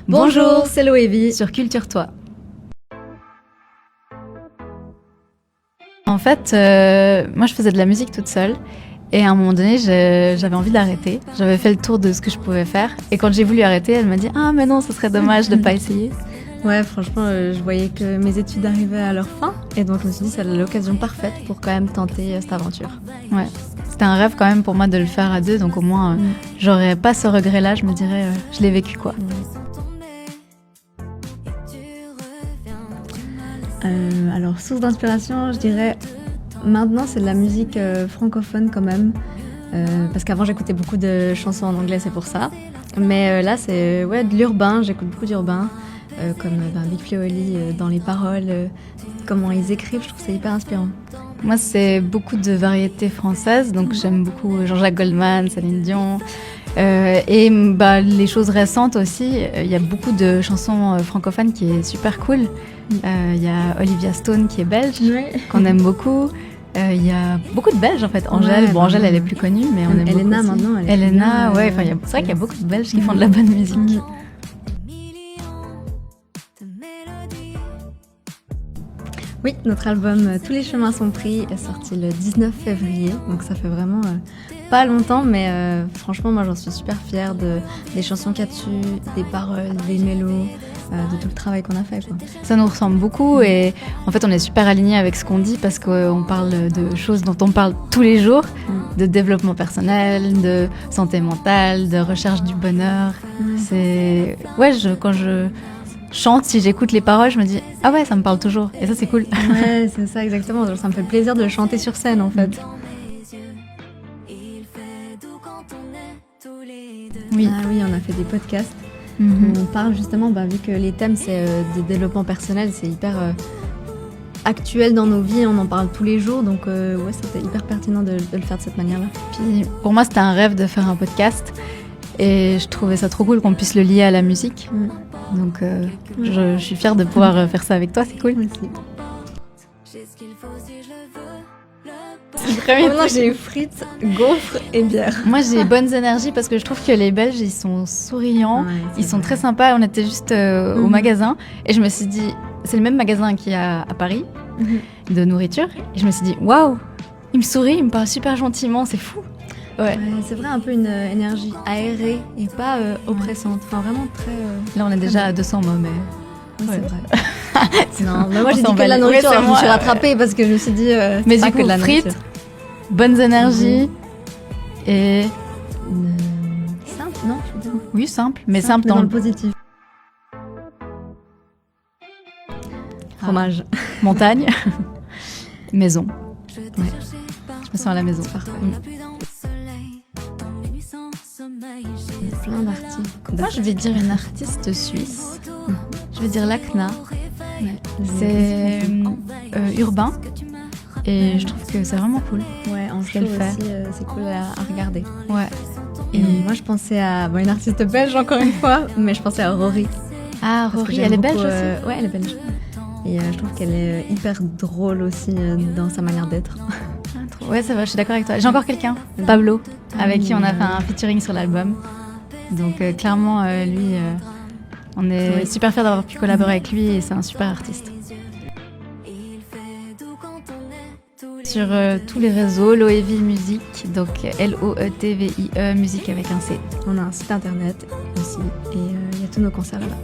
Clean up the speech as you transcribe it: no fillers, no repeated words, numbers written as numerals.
Bonjour, c'est Loévi sur Culture Toi. En fait, moi je faisais de la musique toute seule et à un moment donné j'avais envie d'arrêter. J'avais fait le tour de ce que je pouvais faire et quand j'ai voulu arrêter, elle m'a dit « Ah mais non, ce serait dommage de ne pas essayer ». Ouais, franchement, je voyais que mes études arrivaient à leur fin et donc je me suis dit c'est l'occasion parfaite pour quand même tenter cette aventure. Ouais, c'était un rêve quand même pour moi de le faire à deux, donc au moins j'aurais pas ce regret-là, je me dirais je l'ai vécu quoi. Alors, source d'inspiration, je dirais, maintenant c'est de la musique francophone quand même, parce qu'avant j'écoutais beaucoup de chansons en anglais, c'est pour ça. Mais là c'est de l'urbain, j'écoute beaucoup d'urbain, comme Big Flo et Oli dans les paroles, comment ils écrivent, je trouve ça hyper inspirant. Moi c'est beaucoup de variétés françaises, donc j'aime beaucoup Jean-Jacques Goldman, Céline Dion. Et les choses récentes aussi, il y a beaucoup de chansons francophones qui est super cool. Il y a Olivia Stone qui est belge, qu'on aime beaucoup. Il y a beaucoup de Belges en fait. Angèle, Angèle elle est plus connue, mais on aime Elena beaucoup aussi. Maintenant. Elena, c'est vrai qu'il y a beaucoup de Belges qui font de la bonne musique. Oui, notre album Tous les chemins sont pris est sorti le 19 février, donc ça fait vraiment pas longtemps, mais franchement moi j'en suis super fière des chansons qu'il y a dessus, des paroles, des mélos, de tout le travail qu'on a fait, quoi. Ça nous ressemble beaucoup et en fait on est super alignés avec ce qu'on dit parce qu'on parle de choses dont on parle tous les jours, de développement personnel, de santé mentale, de recherche du bonheur. C'est quand je chante, si j'écoute les paroles, je me dis ah ouais, ça me parle toujours et ça c'est cool. Ouais, c'est ça exactement. Ça me fait plaisir de le chanter sur scène en fait. Oui. Ah oui, on a fait des podcasts où on parle justement, vu que les thèmes c'est de développement personnel, c'est hyper actuel dans nos vies, on en parle tous les jours, donc c'était hyper pertinent de le faire de cette manière-là. Puis pour moi c'était un rêve de faire un podcast et je trouvais ça trop cool qu'on puisse le lier à la musique. Donc je suis fière de pouvoir faire ça avec toi, c'est cool. Merci. Maintenant j'ai frites, gaufres et bière. Moi j'ai bonnes énergies parce que je trouve que les Belges ils sont souriants, ils sont très sympas. On était juste au magasin et je me suis dit, c'est le même magasin qu'il y a à Paris de nourriture, et je me suis dit waouh, il me sourit, il me parle super gentiment, c'est fou. Ouais, c'est vrai, un peu une énergie aérée et pas oppressante, enfin vraiment très... Là on est déjà à 200 mots, mais... Oui, c'est vrai. Non, mais moi j'ai dit que de la nourriture, je me suis rattrapée parce que je me suis dit mais du coup, que de la frites, bonnes énergies et... simple, non, je veux dire. Oui, simple, mais simple dans le positif. Fromage. Montagne. Maison. Ouais. Je me sens à la maison. Parfait. Plein d'artistes. Moi, je vais dire une artiste suisse. Je vais dire Lakna. Ouais. C'est urbain. Et je trouve que c'est vraiment cool. Ouais, en show aussi, c'est cool à regarder. Ouais. Et moi, je pensais à une artiste belge, encore une fois, mais je pensais à Rory. Ah, Rory, elle est belge aussi. Ouais, elle est belge. Et je trouve qu'elle est hyper drôle aussi dans sa manière d'être. Ouais, ça va, je suis d'accord avec toi. J'ai encore quelqu'un, Pablo, avec qui on a fait un featuring sur l'album. Donc clairement, lui, on est super fiers d'avoir pu collaborer avec lui et c'est un super artiste. Sur tous les réseaux, Loévi Musique, donc Loetvie musique avec un C. On a un site internet aussi et il y a tous nos concerts là-bas.